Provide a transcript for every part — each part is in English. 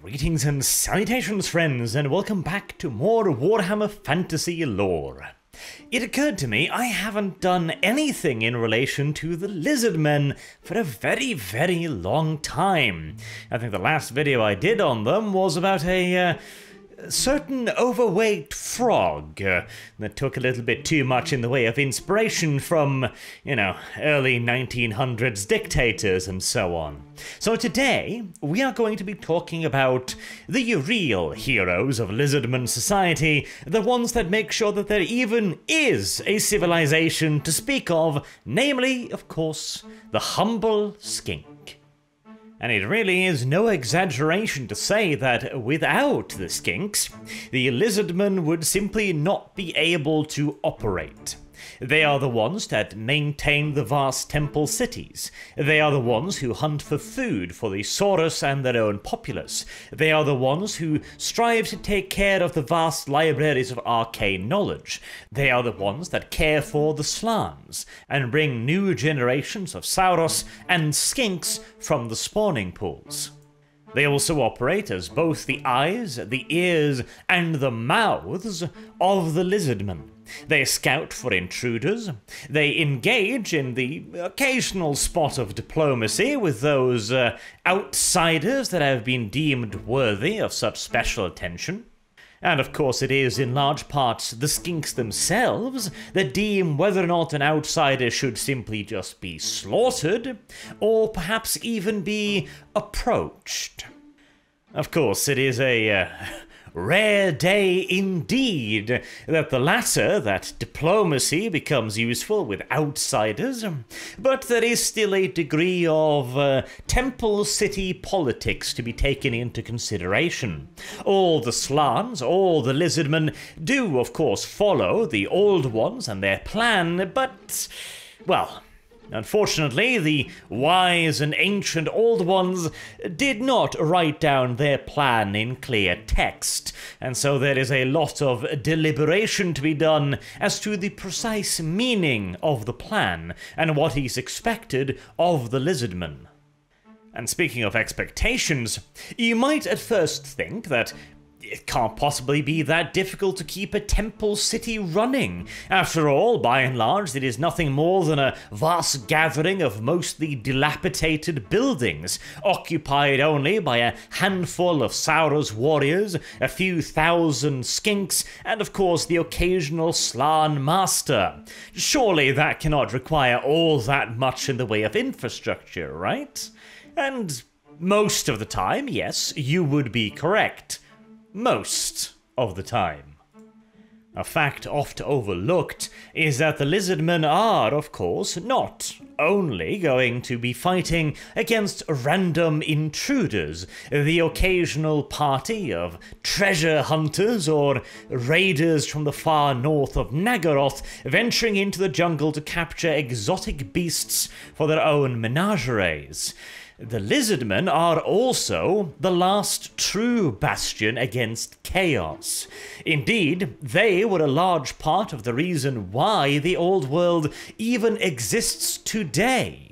Greetings and salutations, friends, and welcome back to more Warhammer Fantasy lore. It occurred to me I haven't done anything in relation to the Lizardmen for a very long time. I think the last video I did on them was about a certain overweight frog that took a little bit too much in the way of inspiration from, early 1900s dictators and so on. So today, we are going to be talking about the real heroes of Lizardman society, the ones that make sure that there even is a civilization to speak of, namely, of course, the humble skink. And it really is no exaggeration to say that without the Skinks, the Lizardmen would simply not be able to operate. They are the ones that maintain the vast temple cities. They are the ones who hunt for food for the Saurus and their own populace. They are the ones who strive to take care of the vast libraries of arcane knowledge. They are the ones that care for the slans and bring new generations of Saurus and Skinks from the spawning pools. They also operate as both the eyes, the ears, and the mouths of the Lizardmen. They scout for intruders, they engage in the occasional spot of diplomacy with those outsiders that have been deemed worthy of such special attention. And of course it is in large part the Skinks themselves that deem whether or not an outsider should simply just be slaughtered, or perhaps even be approached. Of course it is a rare day indeed that the latter, that diplomacy, becomes useful with outsiders, but there is still a degree of temple city politics to be taken into consideration. All the slans, all the Lizardmen do of course follow the Old Ones and their plan, but, well, unfortunately, the wise and ancient Old Ones did not write down their plan in clear text, and so there is a lot of deliberation to be done as to the precise meaning of the plan and what is expected of the Lizardmen. And speaking of expectations, you might at first think that it can't possibly be that difficult to keep a temple city running. After all, by and large, it is nothing more than a vast gathering of mostly dilapidated buildings, occupied only by a handful of Saurus warriors, a few thousand Skinks, and of course the occasional Slan master. Surely that cannot require all that much in the way of infrastructure, right? And most of the time, yes, you would be correct. Most of the time. A fact oft overlooked is that the Lizardmen are, of course, not only going to be fighting against random intruders, the occasional party of treasure hunters or raiders from the far north of Naggaroth venturing into the jungle to capture exotic beasts for their own menageries. The Lizardmen are also the last true bastion against chaos. Indeed, they were a large part of the reason why the old world even exists today.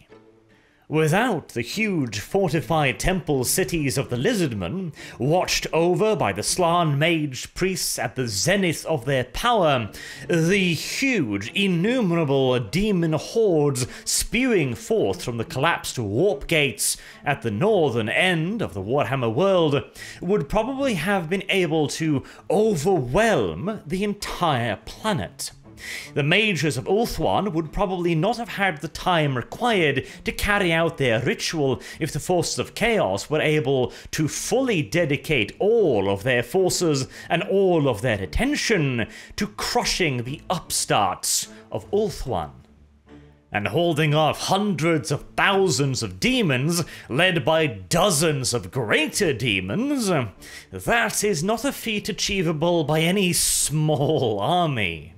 Without the huge fortified temple cities of the Lizardmen, watched over by the Slan mage priests at the zenith of their power, the huge, innumerable demon hordes spewing forth from the collapsed warp gates at the northern end of the Warhammer world would probably have been able to overwhelm the entire planet. The mages of Ulthuan would probably not have had the time required to carry out their ritual if the forces of chaos were able to fully dedicate all of their forces and all of their attention to crushing the upstarts of Ulthuan and holding off hundreds of thousands of demons led by dozens of greater demons. That is not a feat achievable by any small army.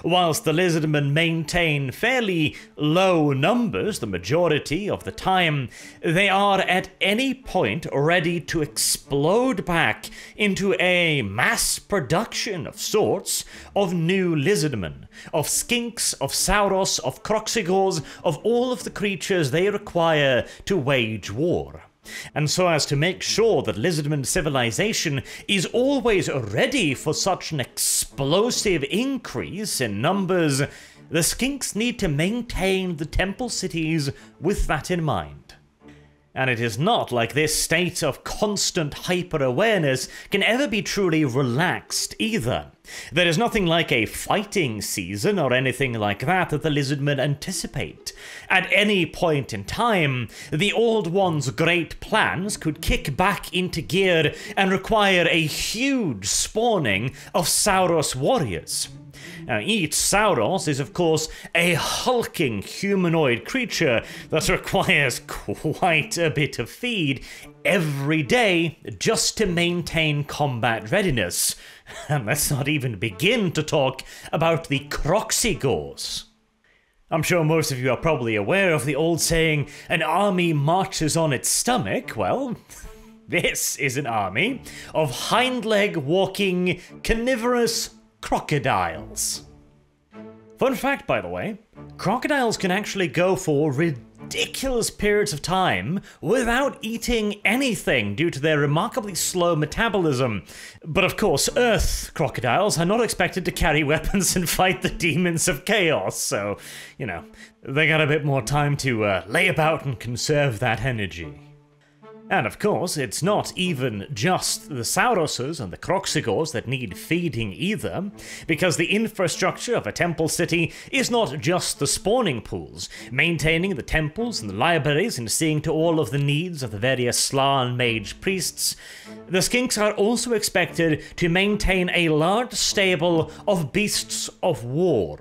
Whilst the Lizardmen maintain fairly low numbers the majority of the time, they are at any point ready to explode back into a mass production of sorts of new Lizardmen, of Skinks, of Saurus, of Kroxigors, of all of the creatures they require to wage war. And so as to make sure that Lizardman civilization is always ready for such an explosive increase in numbers, the Skinks need to maintain the temple cities with that in mind. And it is not like this state of constant hyper-awareness can ever be truly relaxed either. There is nothing like a fighting season or anything like that the Lizardmen anticipate. At any point in time, the Old One's great plans could kick back into gear and require a huge spawning of Sauros warriors. Now, each Sauros is, of course, a hulking humanoid creature that requires quite a bit of feed every day just to maintain combat readiness. And let's not even begin to talk about the Croxigors. I'm sure most of you are probably aware of the old saying, an army marches on its stomach. Well, this is an army of hind-leg walking carnivorous crocodiles. Fun fact, by the way, crocodiles can actually go for ridiculous periods of time without eating anything due to their remarkably slow metabolism. But of course, Earth crocodiles are not expected to carry weapons and fight the demons of chaos, so, you know, they got a bit more time to lay about and conserve that energy. And of course, it's not even just the Sauroses and the Croxigors that need feeding either, because the infrastructure of a temple city is not just the spawning pools. Maintaining the temples and the libraries and seeing to all of the needs of the various Slan mage priests, the Skinks are also expected to maintain a large stable of beasts of war.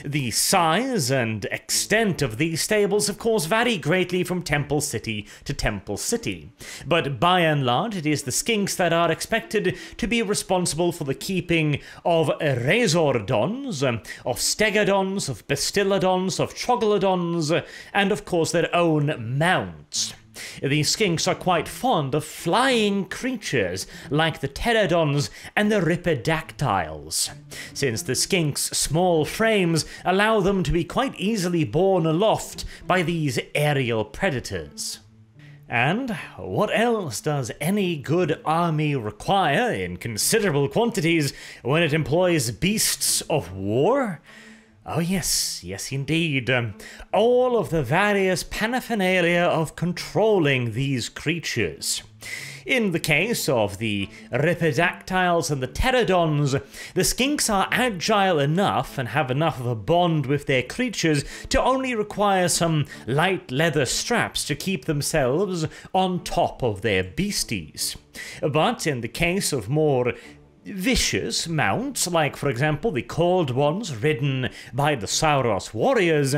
The size and extent of these stables, of course, vary greatly from temple city to temple city, but by and large it is the Skinks that are expected to be responsible for the keeping of Razordons, of Stegodons, of Bastillodons, of Troglodyons, and of course their own mounts. The Skinks are quite fond of flying creatures like the pterodons and the ripidactyls, since the Skinks' small frames allow them to be quite easily borne aloft by these aerial predators. And what else does any good army require in considerable quantities when it employs beasts of war? Oh yes, yes indeed. All of the various paraphernalia of controlling these creatures. In the case of the ripidactyls and the pterodons, the Skinks are agile enough and have enough of a bond with their creatures to only require some light leather straps to keep themselves on top of their beasties. But in the case of more vicious mounts, like for example the Cold Ones ridden by the Sauros warriors,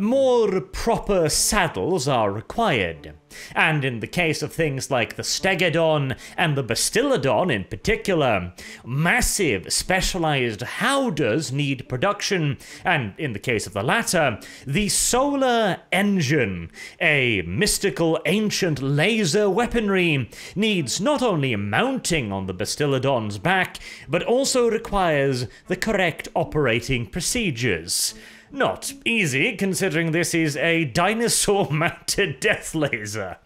more proper saddles are required. And in the case of things like the Stegodon and the Bastillodon in particular, massive specialized howdahs need production, and in the case of the latter, the Solar Engine, a mystical ancient laser weaponry, needs not only mounting on the Bastillodon's back, but also requires the correct operating procedures. Not easy, considering this is a dinosaur-mounted death laser.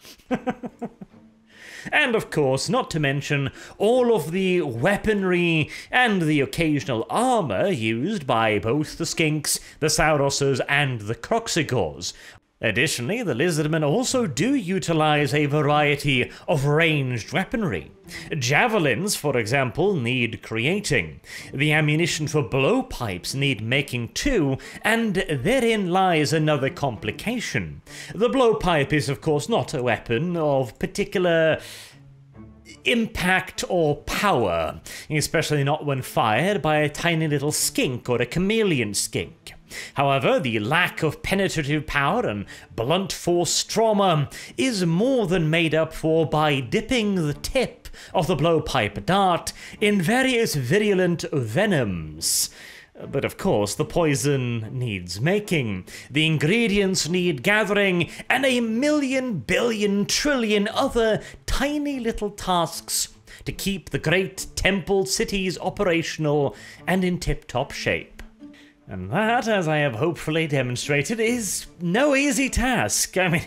And of course, not to mention all of the weaponry and the occasional armor used by both the Skinks, the Sauroses, and the Croxigors. Additionally, the Lizardmen also do utilize a variety of ranged weaponry. Javelins, for example, need creating. The ammunition for blowpipes need making too, and therein lies another complication. The blowpipe is, of course, not a weapon of particular impact or power, especially not when fired by a tiny little skink or a chameleon skink. However, the lack of penetrative power and blunt force trauma is more than made up for by dipping the tip of the blowpipe dart in various virulent venoms. But of course, the poison needs making, the ingredients need gathering, and a million, billion, trillion other tiny little tasks to keep the great temple cities operational and in tip-top shape. And that, as I have hopefully demonstrated, is no easy task. I mean,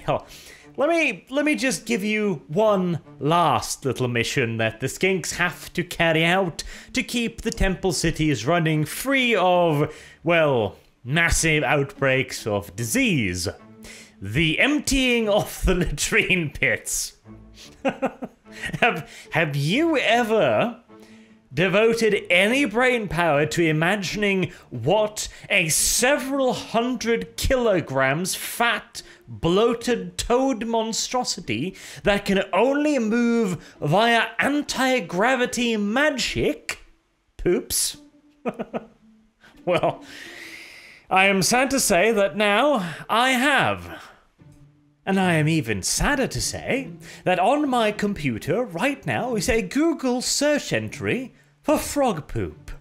let me just give you one last little mission that the Skinks have to carry out to keep the temple cities running free of, well, massive outbreaks of disease. The emptying of the latrine pits. Have you ever devoted any brain power to imagining what a several 100 kilograms fat, bloated toad monstrosity that can only move via anti-gravity magic poops? Well, I am sad to say that now I have. And I am even sadder to say that on my computer right now is a Google search entry for frog poop.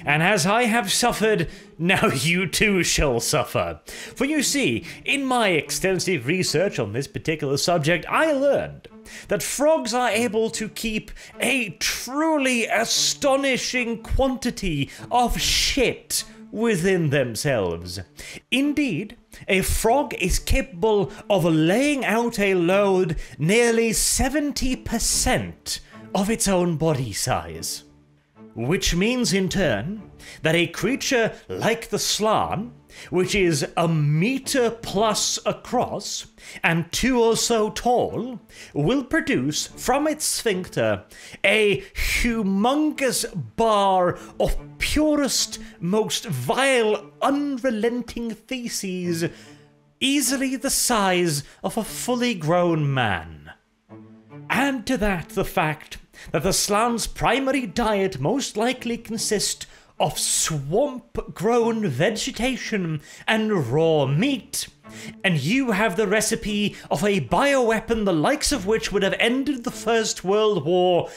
And as I have suffered, now you too shall suffer. For you see, in my extensive research on this particular subject, I learned that frogs are able to keep a truly astonishing quantity of shit within themselves. Indeed, a frog is capable of laying out a load nearly 70% of its own body size. Which means in turn that a creature like the slan, which is a meter plus across and 2 or so tall, will produce from its sphincter a humongous bar of purest, most vile, unrelenting feces, easily the size of a fully grown man. Add to that the fact that the slan's primary diet most likely consists of swamp-grown vegetation and raw meat, and you have the recipe of a bioweapon the likes of which would have ended the First World War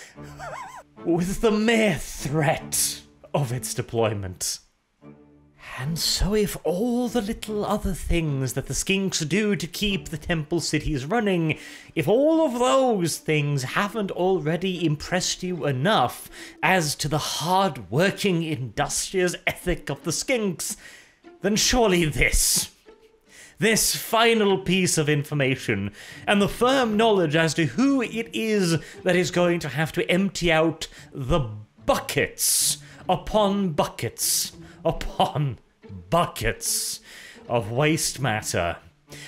with the mere threat of its deployment. And so if all the little other things that the Skinks do to keep the temple cities running, if all of those things haven't already impressed you enough as to the hard-working, industrious ethic of the Skinks, then surely this final piece of information, and the firm knowledge as to who it is that is going to have to empty out the buckets upon buckets upon buckets of waste matter,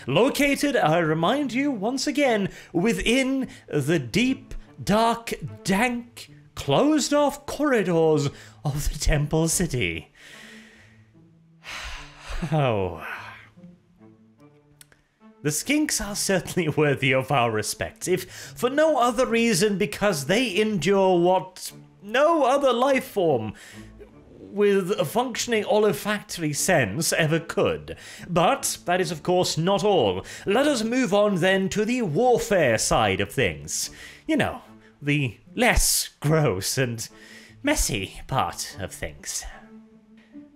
located, I remind you once again, within the deep, dark, dank, closed-off corridors of the Temple City. Oh. The Skinks are certainly worthy of our respects, if for no other reason because they endure what no other life form with a functioning olfactory sense ever could. But that is of course not all. Let us move on then to the warfare side of things. You know, the less gross and messy part of things.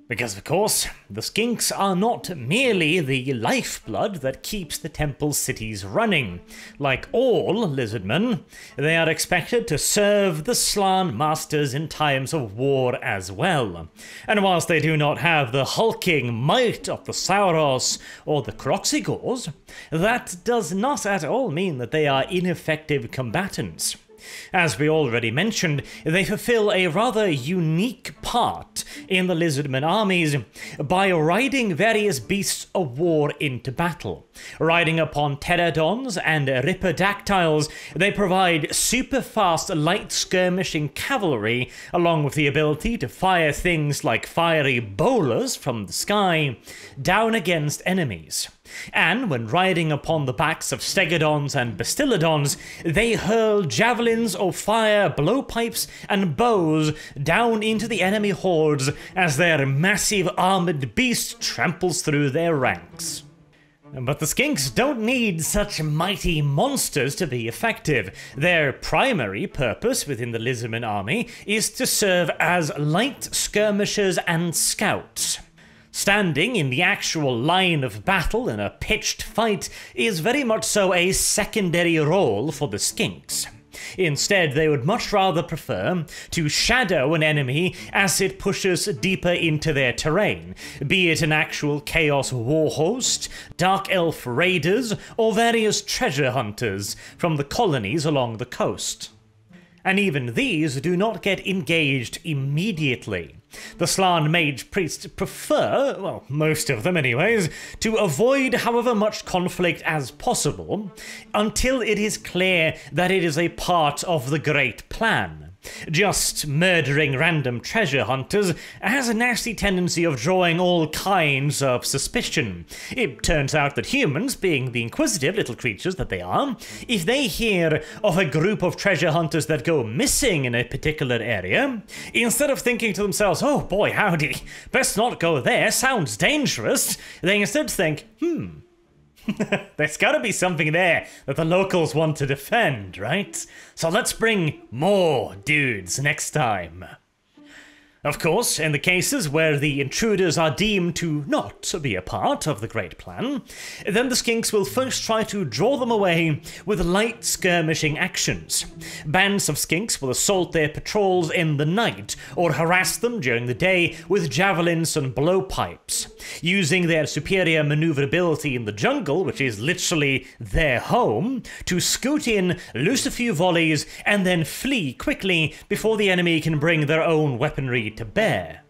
Because, of course, the Skinks are not merely the lifeblood that keeps the temple cities running. Like all lizardmen, they are expected to serve the Slan masters in times of war as well. And whilst they do not have the hulking might of the Sauros or the Kroxigors, that does not at all mean that they are ineffective combatants. As we already mentioned, they fulfill a rather unique part in the lizardmen armies by riding various beasts of war into battle. Riding upon pterodons and ripidactyls, they provide super fast light skirmishing cavalry, along with the ability to fire things like fiery bowlers from the sky down against enemies. And when riding upon the backs of stegodons and bastillodons, they hurl javelins of fire, blowpipes, and bows down into the enemy hordes as their massive armored beast tramples through their ranks. But the Skinks don't need such mighty monsters to be effective. Their primary purpose within the lizardman army is to serve as light skirmishers and scouts. Standing in the actual line of battle in a pitched fight is very much so a secondary role for the Skinks. Instead, they would much rather prefer to shadow an enemy as it pushes deeper into their terrain, be it an actual Chaos war host, Dark Elf raiders, or various treasure hunters from the colonies along the coast. And even these do not get engaged immediately. The Slann mage priests prefer, well, most of them anyways, to avoid however much conflict as possible until it is clear that it is a part of the Great Plan. Just murdering random treasure hunters has a nasty tendency of drawing all kinds of suspicion. It turns out that humans, being the inquisitive little creatures that they are, if they hear of a group of treasure hunters that go missing in a particular area, instead of thinking to themselves, oh boy howdy, best not go there, sounds dangerous, they instead think, there's gotta be something there that the locals want to defend, right? So let's bring more dudes next time. Of course, in the cases where the intruders are deemed to not be a part of the Great Plan, then the Skinks will first try to draw them away with light skirmishing actions. Bands of Skinks will assault their patrols in the night, or harass them during the day with javelins and blowpipes. Using their superior maneuverability in the jungle, which is literally their home, to scoot in, loose a few volleys, and then flee quickly before the enemy can bring their own weaponry to bear.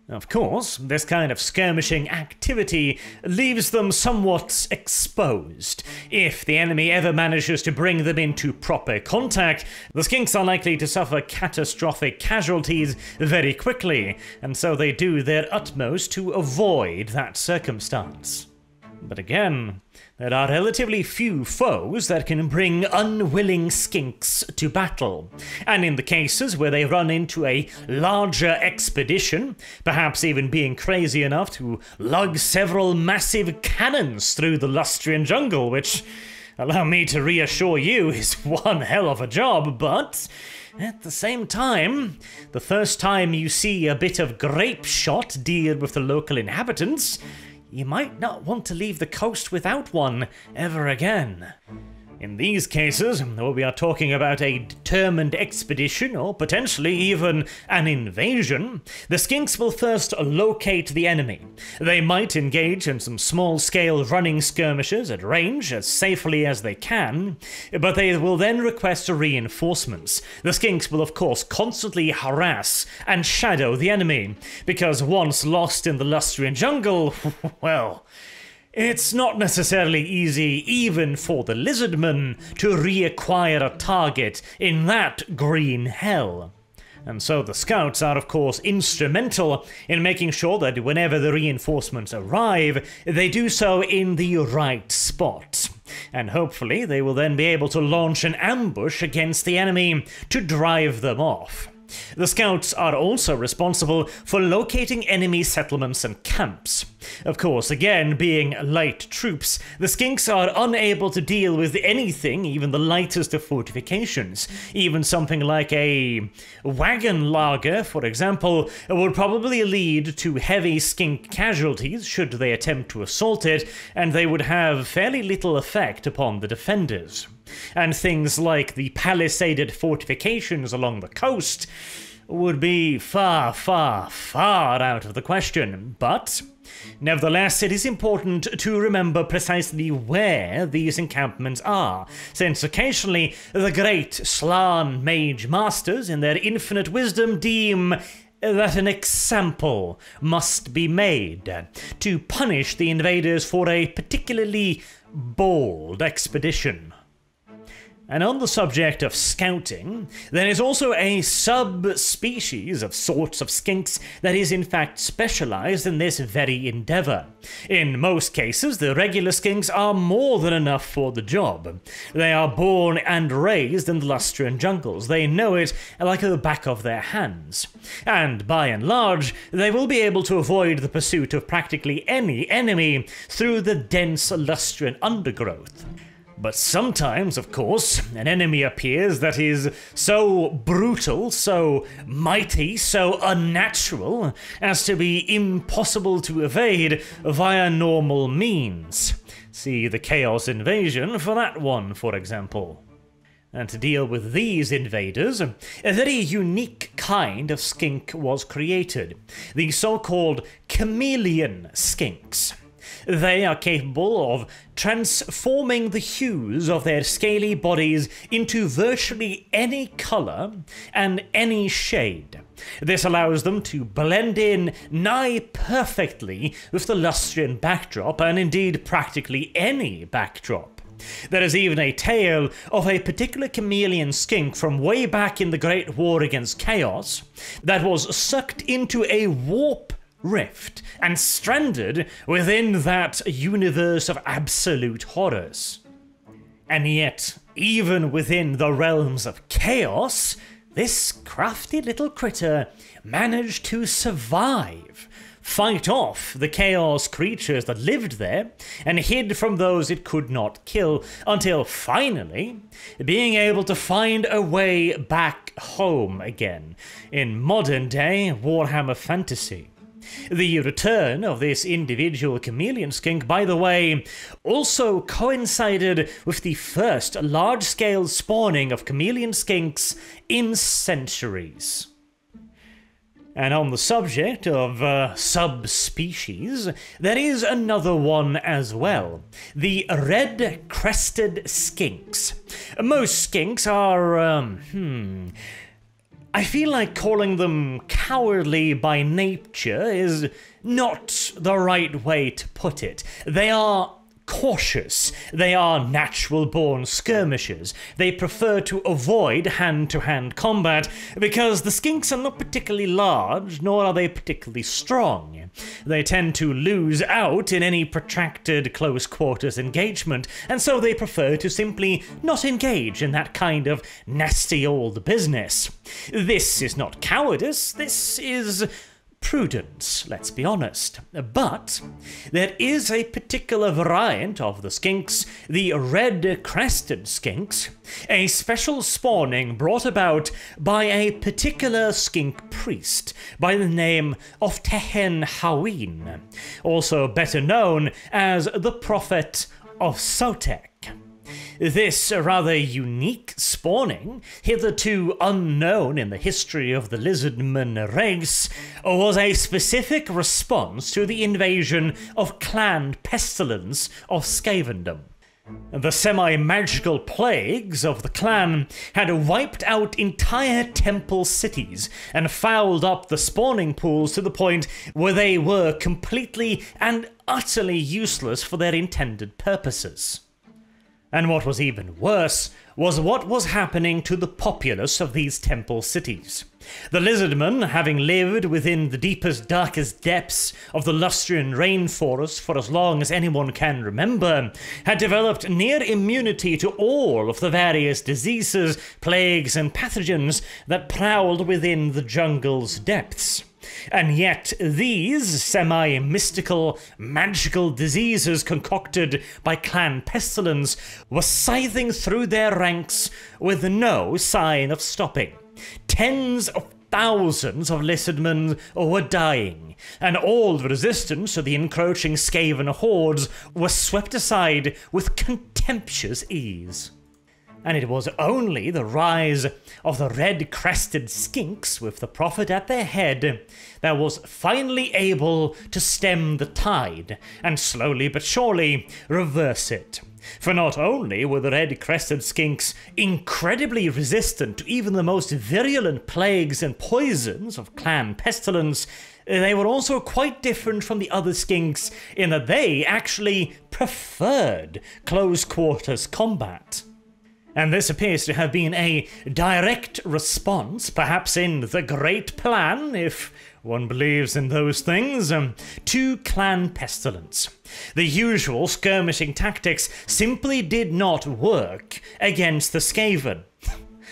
Of course, this kind of skirmishing activity leaves them somewhat exposed. If the enemy ever manages to bring them into proper contact, the Skinks are likely to suffer catastrophic casualties very quickly, and so they do their utmost to avoid that circumstance. But again, there are relatively few foes that can bring unwilling Skinks to battle, and in the cases where they run into a larger expedition, perhaps even being crazy enough to lug several massive cannons through the Lustrian jungle, which, allow me to reassure you, is one hell of a job, but at the same time, the first time you see a bit of grape shot deal with the local inhabitants, you might not want to leave the coast without one ever again. In these cases, where we are talking about a determined expedition, or potentially even an invasion, the Skinks will first locate the enemy. They might engage in some small-scale running skirmishes at range as safely as they can, but they will then request reinforcements. The Skinks will of course constantly harass and shadow the enemy, because once lost in the Lustrian jungle, well, it's not necessarily easy even for the lizardmen to reacquire a target in that green hell. And so the scouts are of course instrumental in making sure that whenever the reinforcements arrive, they do so in the right spot. And hopefully they will then be able to launch an ambush against the enemy to drive them off. The scouts are also responsible for locating enemy settlements and camps. Of course, again, being light troops, the Skinks are unable to deal with anything, even the lightest of fortifications. Even something like a wagon laager, for example, would probably lead to heavy Skink casualties should they attempt to assault it, and they would have fairly little effect upon the defenders. And things like the palisaded fortifications along the coast would be far, far, far out of the question. But nevertheless, it is important to remember precisely where these encampments are, since occasionally the great Slann mage masters, in their infinite wisdom, deem that an example must be made to punish the invaders for a particularly bold expedition. And on the subject of scouting, there is also a subspecies of sorts of Skinks that is in fact specialized in this very endeavor. In most cases, the regular Skinks are more than enough for the job. They are born and raised in the Lustrian jungles. They know it like the back of their hands. And by and large, they will be able to avoid the pursuit of practically any enemy through the dense Lustrian undergrowth. But sometimes, of course, an enemy appears that is so brutal, so mighty, so unnatural, as to be impossible to evade via normal means. See the Chaos Invasion for that one, for example. And to deal with these invaders, a very unique kind of skink was created, the so-called chameleon skinks. They are capable of transforming the hues of their scaly bodies into virtually any colour and any shade. This allows them to blend in nigh perfectly with the Lustrian backdrop, and indeed practically any backdrop. There is even a tale of a particular chameleon skink from way back in the Great War against Chaos that was sucked into a warp rift and stranded within that universe of absolute horrors. And yet, even within the realms of chaos, this crafty little critter managed to survive, fight off the chaos creatures that lived there, and hid from those it could not kill, until finally being able to find a way back home again in modern-day Warhammer Fantasy. The return of this individual chameleon skink, by the way, also coincided with the first large-scale spawning of chameleon skinks in centuries. And on the subject of subspecies, there is another one as well. The red-crested skinks. Most skinks are, I feel like calling them cowardly by nature is not the right way to put it. They are cautious. They are natural-born skirmishers. They prefer to avoid hand-to-hand combat because the skinks are not particularly large, nor are they particularly strong. They tend to lose out in any protracted close-quarters engagement, and so they prefer to simply not engage in that kind of nasty old business. This is not cowardice, this is prudence, let's be honest. But there is a particular variant of the skinks, the red-crested skinks, a special spawning brought about by a particular skink priest by the name of Tehen Hawin, also better known as the Prophet of Sotek. This rather unique spawning, hitherto unknown in the history of the lizardman race, was a specific response to the invasion of Clan Pestilence of Skavendom. The semi-magical plagues of the clan had wiped out entire temple cities and fouled up the spawning pools to the point where they were completely and utterly useless for their intended purposes. And what was even worse was what was happening to the populace of these temple cities. The lizardmen, having lived within the deepest, darkest depths of the Lustrian rainforest for as long as anyone can remember, had developed near immunity to all of the various diseases, plagues, and pathogens that prowled within the jungle's depths. And yet these semi-mystical, magical diseases concocted by Clan Pestilence were scything through their ranks with no sign of stopping. Tens of thousands of lizardmen were dying, and all the resistance to the encroaching Skaven hordes was swept aside with contemptuous ease. And it was only the rise of the red-crested skinks, with the Prophet at their head, that was finally able to stem the tide, and slowly but surely reverse it. For not only were the red-crested skinks incredibly resistant to even the most virulent plagues and poisons of Clan Pestilence, they were also quite different from the other skinks in that they actually preferred close-quarters combat. And this appears to have been a direct response, perhaps in the Great Plan, if one believes in those things, to Clan Pestilence. The usual skirmishing tactics simply did not work against the Skaven.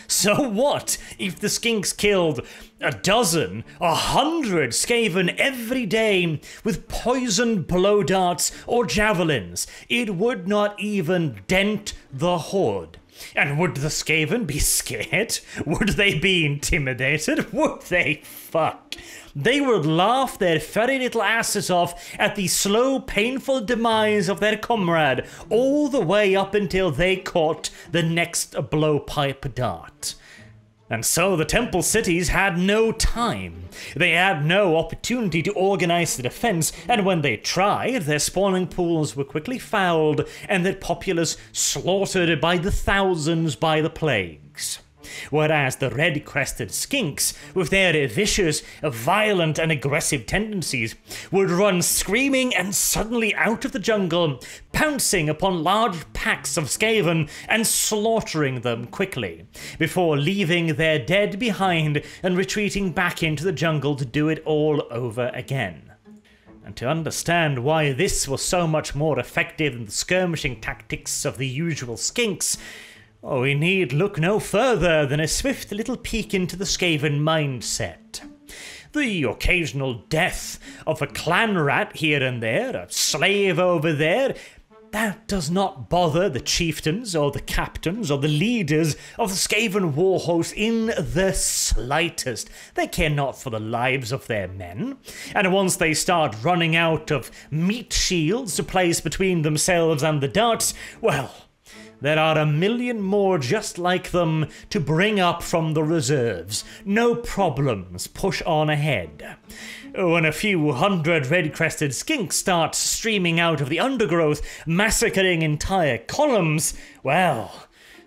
So what if the skinks killed a dozen, 100 Skaven every day with poisoned blow darts or javelins? It would not even dent the horde. And would the Skaven be scared? Would they be intimidated? Would they? Fuck. They would laugh their furry little asses off at the slow, painful demise of their comrade, all the way up until they caught the next blowpipe dart. And so the temple cities had no time. They had no opportunity to organize the defense, and when they tried, their spawning pools were quickly fouled, and their populace slaughtered by the thousands by the plagues. Whereas the red-crested Skinks, with their vicious, violent and aggressive tendencies, would run screaming and suddenly out of the jungle, pouncing upon large packs of Skaven and slaughtering them quickly, before leaving their dead behind and retreating back into the jungle to do it all over again. And to understand why this was so much more effective than the skirmishing tactics of the usual Skinks, we need look no further than a swift little peek into the Skaven mindset. The occasional death of a clan rat here and there, a slave over there, that does not bother the chieftains or the captains or the leaders of the Skaven warhost in the slightest. They care not for the lives of their men, and once they start running out of meat shields to place between themselves and the darts, well, there are a million more just like them to bring up from the reserves. No problems, push on ahead. When a few hundred red-crested Skinks start streaming out of the undergrowth, massacring entire columns, well,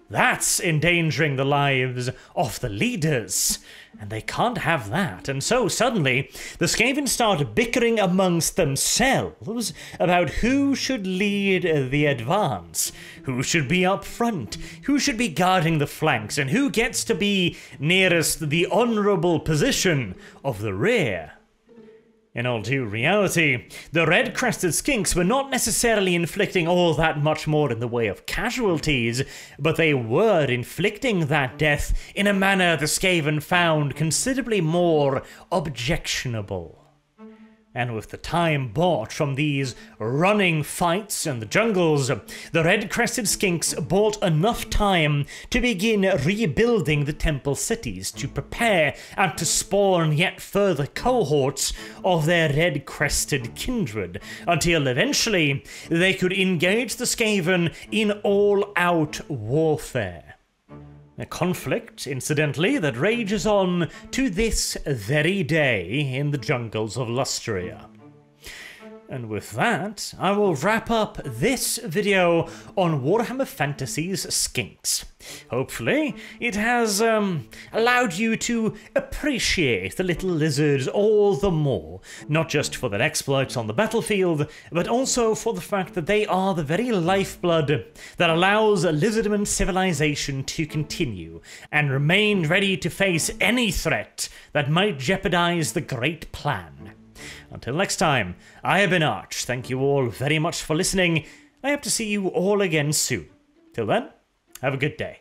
that's endangering the lives of the leaders. And they can't have that, and so suddenly the Skaven start bickering amongst themselves about who should lead the advance, who should be up front, who should be guarding the flanks, and who gets to be nearest the honourable position of the rear. In all due reality, the red-crested Skinks were not necessarily inflicting all that much more in the way of casualties, but they were inflicting that death in a manner the Skaven found considerably more objectionable. And with the time bought from these running fights in the jungles, the red-crested Skinks bought enough time to begin rebuilding the temple cities, to prepare and to spawn yet further cohorts of their red-crested kindred, until eventually they could engage the Skaven in all-out warfare. A conflict, incidentally, that rages on to this very day in the jungles of Lustria. And with that, I will wrap up this video on Warhammer Fantasy's Skinks. Hopefully, it has allowed you to appreciate the little lizards all the more, not just for their exploits on the battlefield, but also for the fact that they are the very lifeblood that allows a lizardman civilization to continue, and remain ready to face any threat that might jeopardize the great plan. Until next time, I have been Arch. Thank you all very much for listening. I hope to see you all again soon. Till then, have a good day.